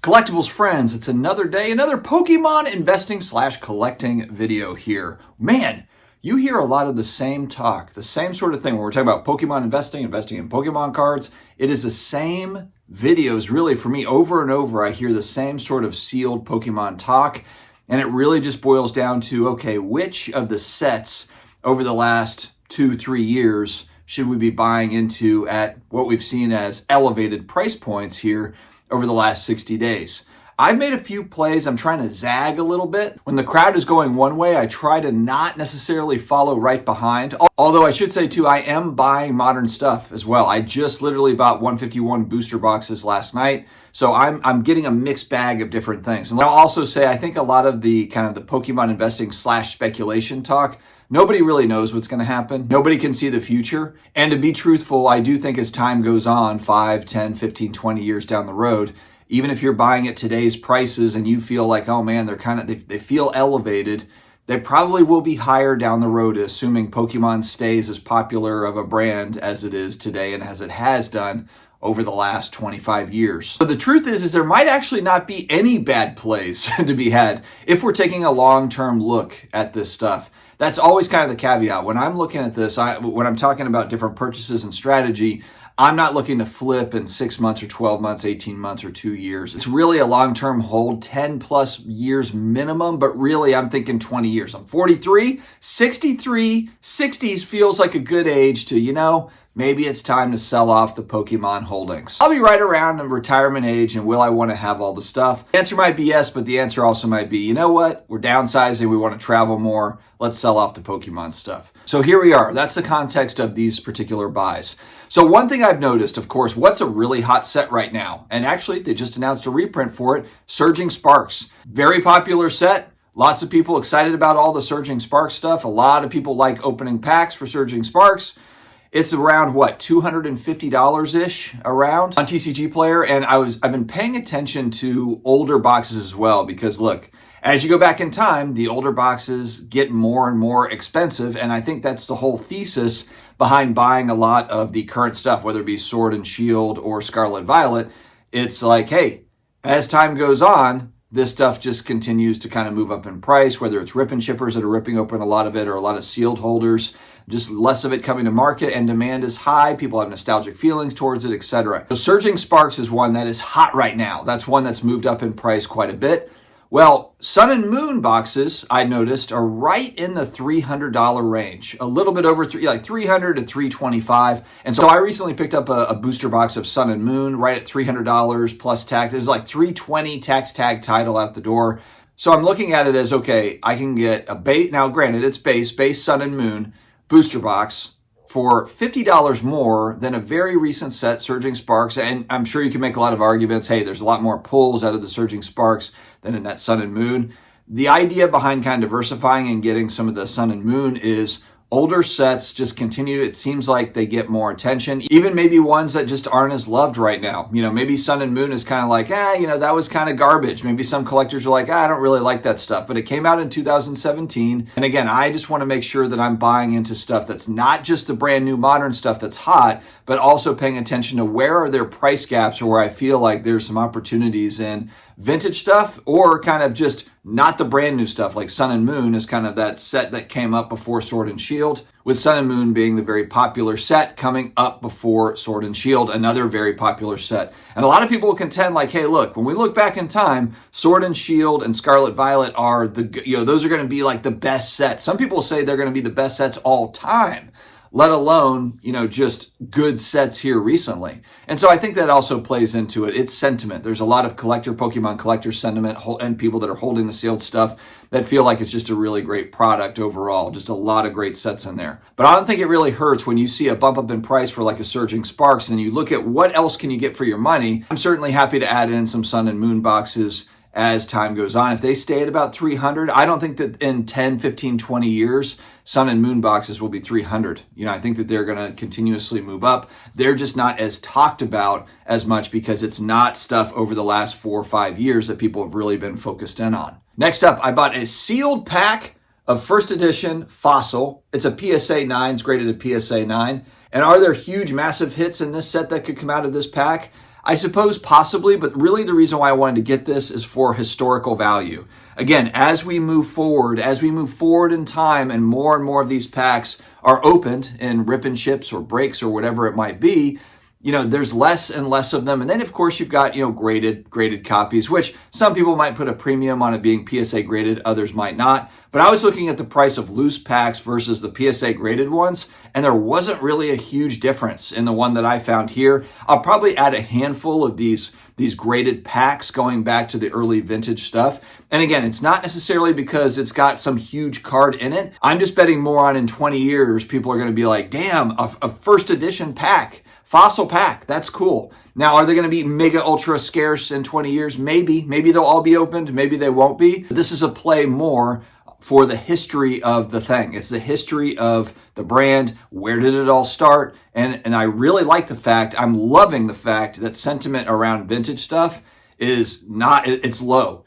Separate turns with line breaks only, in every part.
Collectibles friends, it's another day, another Pokemon investing / collecting video here. Man, you hear a lot of the same talk, the same sort of thing when we're talking about Pokemon investing in Pokemon cards. It is the same videos really for me over and over. I hear the same sort of sealed Pokemon talk, and it really just boils down to, okay, which of the sets over the last 2-3 years should we be buying into at what we've seen as elevated price points here over the last 60 days. I've made a few plays. I'm trying to zag a little bit. When the crowd is going one way, I try to not necessarily follow right behind. Although I should say too, I am buying modern stuff as well. I just literally bought 151 booster boxes last night. So I'm getting a mixed bag of different things. And I'll also say, I think a lot of the kind of the Pokemon investing / speculation talk, nobody really knows what's going to happen. Nobody can see the future. And to be truthful, I do think as time goes on, 5, 10, 15, 20 years down the road, even if you're buying at today's prices and you feel like, oh man, they feel elevated, they probably will be higher down the road, assuming Pokemon stays as popular of a brand as it is today and as it has done over the last 25 years. But the truth is there might actually not be any bad plays to be had if we're taking a long-term look at this stuff. That's always kind of the caveat. When I'm looking at this, when I'm talking about different purchases and strategy, I'm not looking to flip in 6 months or 12 months, 18 months or 2 years. It's really a long-term hold, 10 plus years minimum, but really I'm thinking 20 years. I'm 43, 63, 60s feels like a good age to, maybe it's time to sell off the Pokemon holdings. I'll be right around in retirement age, and will I want to have all the stuff? The answer might be yes, but the answer also might be, you know what? We're downsizing, we want to travel more. Let's sell off the Pokemon stuff. So here we are. That's the context of these particular buys. So one thing I've noticed, of course, what's a really hot set right now? And actually, they just announced a reprint for it, Surging Sparks. Very popular set. Lots of people excited about all the Surging Sparks stuff. A lot of people like opening packs for Surging Sparks. It's around, what, $250-ish around on TCG Player. And I've been paying attention to older boxes as well because, look, as you go back in time, the older boxes get more and more expensive, and I think that's the whole thesis behind buying a lot of the current stuff, whether it be Sword and Shield or Scarlet Violet. It's like, hey, as time goes on, this stuff just continues to kind of move up in price, whether it's rip and shippers that are ripping open a lot of it or a lot of sealed holders, just less of it coming to market, and demand is high. People have nostalgic feelings towards it, etc. So Surging Sparks is one that is hot right now. That's one that's moved up in price quite a bit. Well, Sun and Moon boxes, I noticed, are right in the $300 range, a little bit over like $300 to $325. And so I recently picked up a booster box of Sun and Moon right at $300 plus tax. There's like $320 tax tag title out the door. So I'm looking at it as, okay, I can get a base. Now, granted, it's base Sun and Moon booster box for $50 more than a very recent set, Surging Sparks. And I'm sure you can make a lot of arguments. Hey, there's a lot more pulls out of the Surging Sparks than in that Sun and Moon. The idea behind kind of diversifying and getting some of the Sun and Moon is older sets just continue. It seems like they get more attention, even maybe ones that just aren't as loved right now. Maybe Sun and Moon is kind of like, that was kind of garbage. Maybe some collectors are like, I don't really like that stuff, but it came out in 2017. And again, I just want to make sure that I'm buying into stuff that's not just the brand new modern stuff that's hot, but also paying attention to where are their price gaps or where I feel like there's some opportunities in vintage stuff or kind of just not the brand new stuff. Like Sun and Moon is kind of that set that came up before Sword and Shield, with Sun and Moon being the very popular set coming up before Sword and Shield, another very popular set. And a lot of people will contend like, hey, look, when we look back in time, Sword and Shield and Scarlet Violet are those are going to be like the best sets. Some people say they're going to be the best sets all time, let alone, just good sets here recently. And so I think that also plays into it. It's sentiment. There's a lot of Pokemon collector sentiment and people that are holding the sealed stuff that feel like it's just a really great product overall. Just a lot of great sets in there. But I don't think it really hurts when you see a bump up in price for like a Surging Sparks and you look at what else can you get for your money. I'm certainly happy to add in some Sun and Moon boxes as time goes on. If they stay at about 300, I don't think that in 10, 15, 20 years, Sun and Moon boxes will be 300. I think that they're going to continuously move up. They're just not as talked about as much because it's not stuff over the last 4 or 5 years that people have really been focused in on. Next up, I bought a sealed pack of first edition Fossil. It's a PSA 9, it's graded a PSA 9. And are there huge, massive hits in this set that could come out of this pack? I suppose possibly, but really the reason why I wanted to get this is for historical value. Again, as we move forward in time and more of these packs are opened in rip and ships or breaks or whatever it might be, there's less and less of them. And then of course you've got, graded copies, which some people might put a premium on it being PSA graded, others might not. But I was looking at the price of loose packs versus the PSA graded ones, and there wasn't really a huge difference in the one that I found here. I'll probably add a handful of these graded packs going back to the early vintage stuff. And again, it's not necessarily because it's got some huge card in it. I'm just betting more on in 20 years, people are going to be like, damn, a first edition pack. Fossil pack, that's cool. Now, are they going to be mega ultra scarce in 20 years? Maybe they'll all be opened, maybe they won't be. This is a play more for the history of the thing. It's the history of the brand. Where did it all start? And I really like the fact, I'm loving the fact that sentiment around vintage stuff is not, it's low.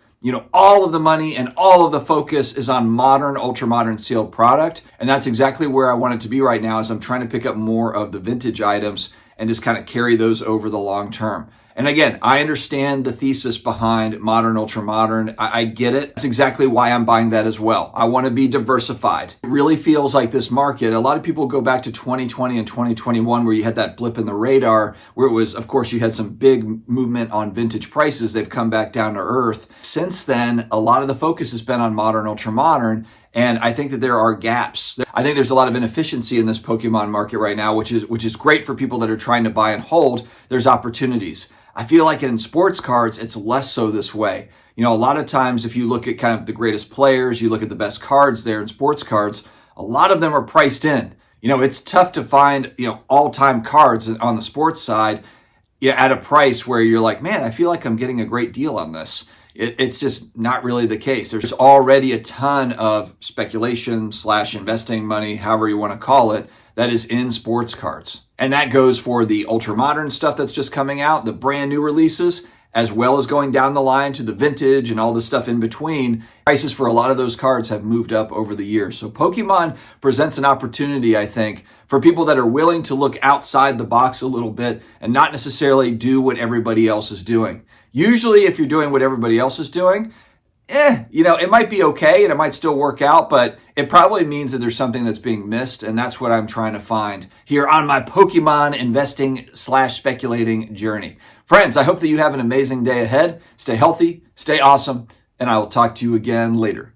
All of the money and all of the focus is on modern, ultra-modern sealed product. And that's exactly where I want it to be right now as I'm trying to pick up more of the vintage items and just kind of carry those over the long term. And again, I understand the thesis behind modern, ultra modern. I get it. That's exactly why I'm buying that as well. I want to be diversified. It really feels like this market, a lot of people go back to 2020 and 2021 where you had that blip in the radar where it was, of course, you had some big movement on vintage prices. They've come back down to earth. Since then, a lot of the focus has been on modern, ultra modern. And I think that there are gaps. I think there's a lot of inefficiency in this Pokemon market right now, which is great for people that are trying to buy and hold. There's opportunities. I feel like in sports cards, it's less so this way. A lot of times if you look at kind of the greatest players, you look at the best cards there in sports cards, a lot of them are priced in. It's tough to find, all-time cards on the sports side at a price where you're like, man, I feel like I'm getting a great deal on this. It's just not really the case. There's already a ton of speculation / investing money, however you want to call it, that is in sports cards. And that goes for the ultra modern stuff that's just coming out, the brand new releases, as well as going down the line to the vintage and all the stuff in between. Prices for a lot of those cards have moved up over the years. So Pokemon presents an opportunity, I think, for people that are willing to look outside the box a little bit and not necessarily do what everybody else is doing. Usually if you're doing what everybody else is doing, it might be okay and it might still work out, but it probably means that there's something that's being missed. And that's what I'm trying to find here on my Pokemon investing / speculating journey. Friends, I hope that you have an amazing day ahead. Stay healthy, stay awesome, and I will talk to you again later.